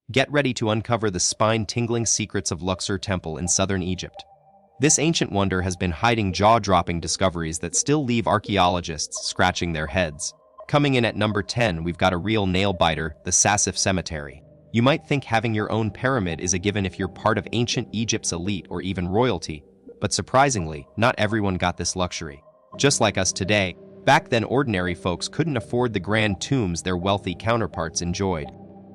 Get ready to uncover the spine-tingling secrets of Luxor Temple in southern Egypt. This ancient wonder has been hiding jaw-dropping discoveries that still leave archaeologists scratching their heads. Coming in at number 10, we've got a real nail-biter, the Sasif Cemetery. You might think having your own pyramid is a given if you're part of ancient Egypt's elite or even royalty, but surprisingly, not everyone got this luxury. Just like us today, back then ordinary folks couldn't afford the grand tombs their wealthy counterparts enjoyed.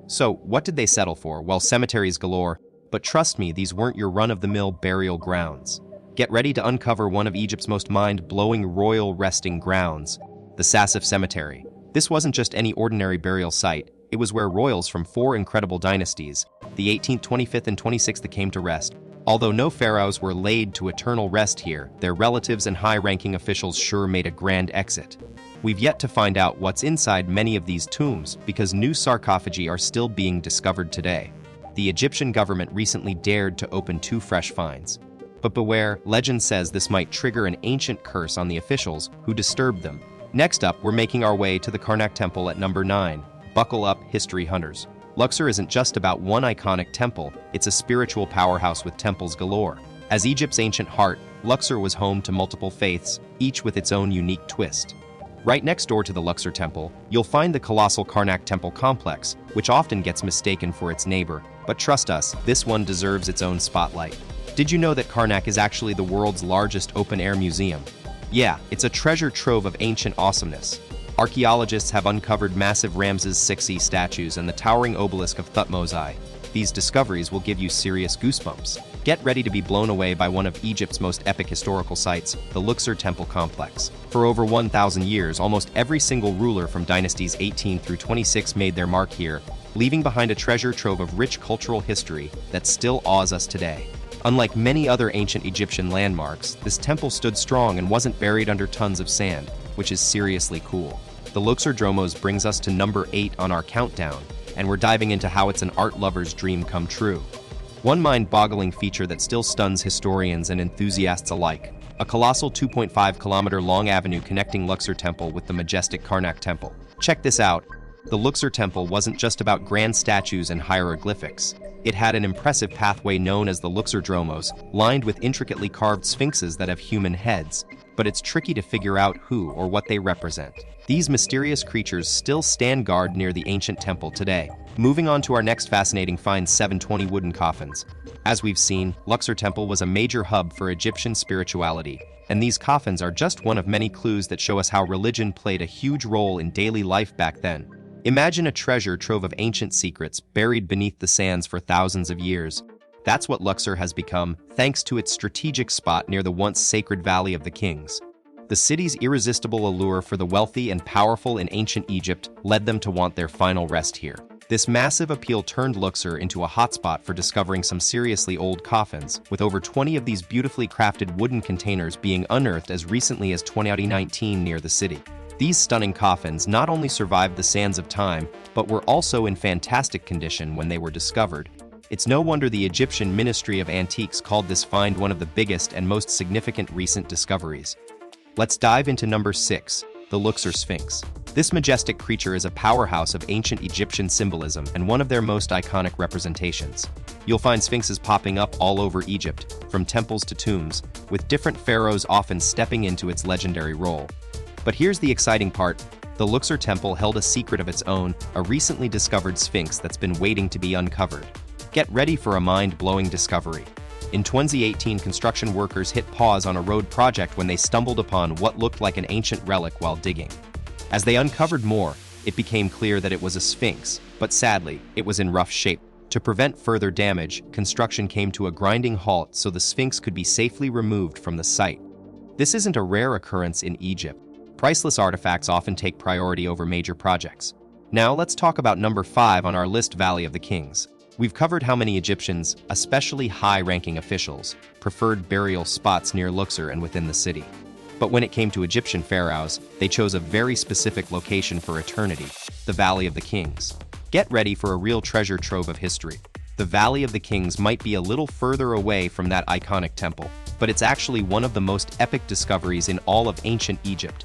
So, what did they settle for? Well, cemeteries galore, but trust me, these weren't your run-of-the-mill burial grounds. Get ready to uncover one of Egypt's most mind-blowing royal resting grounds, the Sasif Cemetery. This wasn't just any ordinary burial site, it was where royals from four incredible dynasties, the 18th, 25th, and 26th, came to rest. Although no pharaohs were laid to eternal rest here, their relatives and high-ranking officials sure made a grand exit. We've yet to find out what's inside many of these tombs because new sarcophagi are still being discovered today. The Egyptian government recently dared to open two fresh finds. But beware, legend says this might trigger an ancient curse on the officials who disturbed them. Next up, we're making our way to the Karnak Temple at number 9. Buckle up, history hunters. Luxor isn't just about one iconic temple, it's a spiritual powerhouse with temples galore. As Egypt's ancient heart, Luxor was home to multiple faiths, each with its own unique twist. Right next door to the Luxor Temple, you'll find the colossal Karnak Temple complex, which often gets mistaken for its neighbor. But trust us, this one deserves its own spotlight. Did you know that Karnak is actually the world's largest open-air museum? Yeah, it's a treasure trove of ancient awesomeness. Archaeologists have uncovered massive Ramses VI statues and the towering obelisk of Thutmose. These discoveries will give you serious goosebumps. Get ready to be blown away by one of Egypt's most epic historical sites, the Luxor Temple complex. For over 1,000 years, almost every single ruler from dynasties 18 through 26 made their mark here, leaving behind a treasure trove of rich cultural history that still awes us today. Unlike many other ancient Egyptian landmarks, this temple stood strong and wasn't buried under tons of sand, which is seriously cool. The Luxor Dromos brings us to number 8 on our countdown, and we're diving into how it's an art lover's dream come true. One mind-boggling feature that still stuns historians and enthusiasts alike: a colossal 2.5-kilometer-long avenue connecting Luxor Temple with the majestic Karnak Temple. Check this out. The Luxor Temple wasn't just about grand statues and hieroglyphics. It had an impressive pathway known as the Luxor Dromos, lined with intricately carved sphinxes that have human heads. But it's tricky to figure out who or what they represent. These mysterious creatures still stand guard near the ancient temple today. Moving on to our next fascinating find, 720 wooden coffins. As we've seen, Luxor Temple was a major hub for Egyptian spirituality, and these coffins are just one of many clues that show us how religion played a huge role in daily life back then. Imagine a treasure trove of ancient secrets buried beneath the sands for thousands of years. That's what Luxor has become, thanks to its strategic spot near the once sacred Valley of the Kings. The city's irresistible allure for the wealthy and powerful in ancient Egypt led them to want their final rest here. This massive appeal turned Luxor into a hotspot for discovering some seriously old coffins, with over 20 of these beautifully crafted wooden containers being unearthed as recently as 2019 near the city. These stunning coffins not only survived the sands of time, but were also in fantastic condition when they were discovered. It's no wonder the Egyptian Ministry of Antiques called this find one of the biggest and most significant recent discoveries. Let's dive into number 6, the Luxor Sphinx. This majestic creature is a powerhouse of ancient Egyptian symbolism and one of their most iconic representations. You'll find sphinxes popping up all over Egypt, from temples to tombs, with different pharaohs often stepping into its legendary role. But here's the exciting part. The Luxor Temple held a secret of its own, a recently discovered sphinx that's been waiting to be uncovered. Get ready for a mind-blowing discovery. In 2018, construction workers hit pause on a road project when they stumbled upon what looked like an ancient relic while digging. As they uncovered more, it became clear that it was a sphinx, but sadly, it was in rough shape. To prevent further damage, construction came to a grinding halt so the sphinx could be safely removed from the site. This isn't a rare occurrence in Egypt. Priceless artifacts often take priority over major projects. Now let's talk about number 5 on our list, Valley of the Kings. We've covered how many Egyptians, especially high-ranking officials, preferred burial spots near Luxor and within the city. But when it came to Egyptian pharaohs, they chose a very specific location for eternity, the Valley of the Kings. Get ready for a real treasure trove of history. The Valley of the Kings might be a little further away from that iconic temple, but it's actually one of the most epic discoveries in all of ancient Egypt.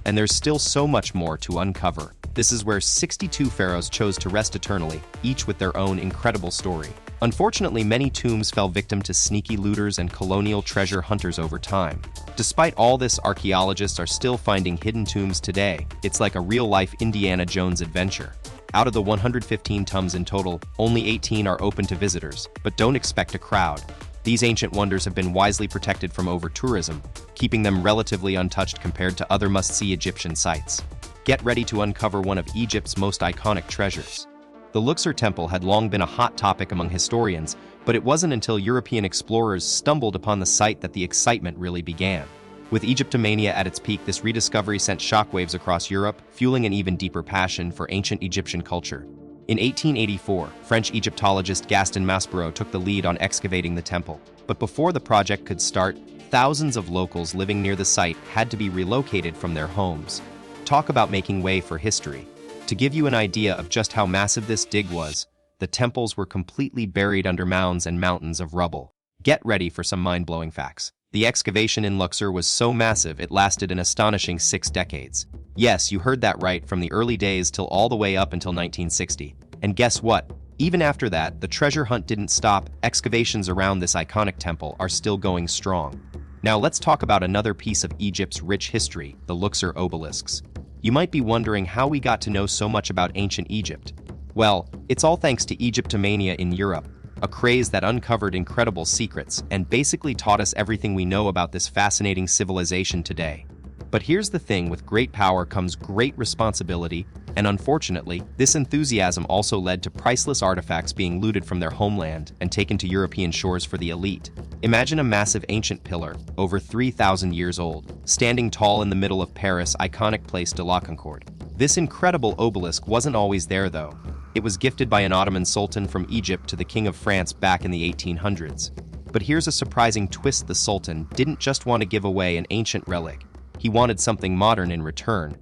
and there's still so much more to uncover. This is where 62 pharaohs chose to rest eternally, each with their own incredible story. Unfortunately, many tombs fell victim to sneaky looters and colonial treasure hunters over time. Despite all this, archaeologists are still finding hidden tombs today. It's like a real-life Indiana Jones adventure. Out of the 115 tombs in total, only 18 are open to visitors, but don't expect a crowd. These ancient wonders have been wisely protected from over-tourism, keeping them relatively untouched compared to other must-see Egyptian sites. Get ready to uncover one of Egypt's most iconic treasures. The Luxor Temple had long been a hot topic among historians, but it wasn't until European explorers stumbled upon the site that the excitement really began. With Egyptomania at its peak, this rediscovery sent shockwaves across Europe, fueling an even deeper passion for ancient Egyptian culture. In 1884, French Egyptologist Gaston Maspero took the lead on excavating the temple. But before the project could start, thousands of locals living near the site had to be relocated from their homes. Talk about making way for history. To give you an idea of just how massive this dig was, the temples were completely buried under mounds and mountains of rubble. Get ready for some mind-blowing facts. The excavation in Luxor was so massive it lasted an astonishing 6 decades. Yes, you heard that right, from the early days till all the way up until 1960. And guess what? Even after that, the treasure hunt didn't stop. Excavations around this iconic temple are still going strong. Now let's talk about another piece of Egypt's rich history, the Luxor Obelisks. You might be wondering how we got to know so much about ancient Egypt. Well, it's all thanks to Egyptomania in Europe, a craze that uncovered incredible secrets and basically taught us everything we know about this fascinating civilization today. But here's the thing, with great power comes great responsibility, and unfortunately, this enthusiasm also led to priceless artifacts being looted from their homeland and taken to European shores for the elite. Imagine a massive ancient pillar, over 3,000 years old, standing tall in the middle of Paris' iconic Place de la Concorde. This incredible obelisk wasn't always there, though. It was gifted by an Ottoman sultan from Egypt to the King of France back in the 1800s. But here's a surprising twist: the sultan didn't just want to give away an ancient relic. He wanted something modern in return.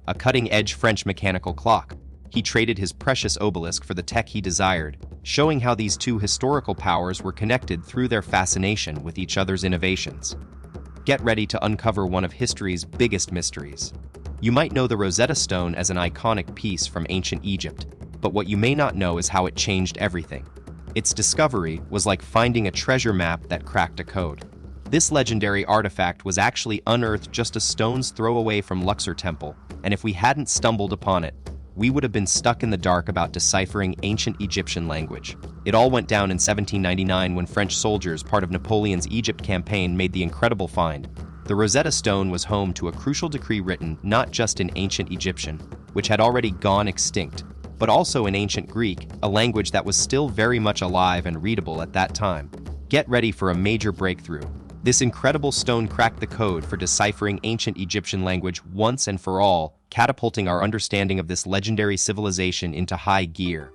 A cutting-edge French mechanical clock. He traded his precious obelisk for the tech he desired, showing how these two historical powers were connected through their fascination with each other's innovations. Get ready to uncover one of history's biggest mysteries. You might know the Rosetta Stone as an iconic piece from ancient Egypt, but what you may not know is how it changed everything. Its discovery was like finding a treasure map that cracked a code. This legendary artifact was actually unearthed just a stone's throw away from Luxor Temple, and if we hadn't stumbled upon it, we would have been stuck in the dark about deciphering ancient Egyptian language. It all went down in 1799 when French soldiers, part of Napoleon's Egypt campaign, made the incredible find. The Rosetta Stone was home to a crucial decree written not just in ancient Egyptian, which had already gone extinct, but also in ancient Greek, a language that was still very much alive and readable at that time. Get ready for a major breakthrough. This incredible stone cracked the code for deciphering ancient Egyptian language once and for all, catapulting our understanding of this legendary civilization into high gear.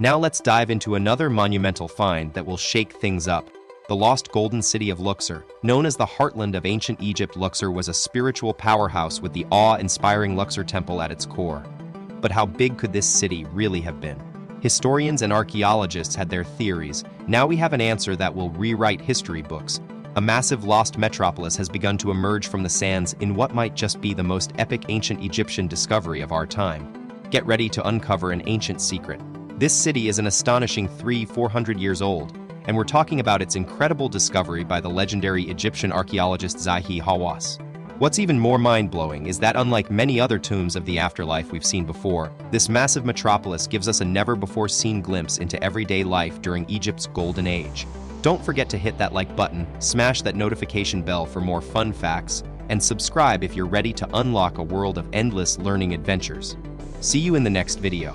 Now let's dive into another monumental find that will shake things up: the lost golden city of Luxor. Known as the heartland of ancient Egypt, Luxor was a spiritual powerhouse with the awe-inspiring Luxor Temple at its core. But how big could this city really have been? Historians and archaeologists had their theories. Now we have an answer that will rewrite history books. A massive lost metropolis has begun to emerge from the sands in what might just be the most epic ancient Egyptian discovery of our time. Get ready to uncover an ancient secret. This city is an astonishing 300-400 years old, and we're talking about its incredible discovery by the legendary Egyptian archaeologist Zahi Hawass. What's even more mind-blowing is that, unlike many other tombs of the afterlife we've seen before, this massive metropolis gives us a never-before-seen glimpse into everyday life during Egypt's golden age. Don't forget to hit that like button, smash that notification bell for more fun facts, and subscribe if you're ready to unlock a world of endless learning adventures. See you in the next video.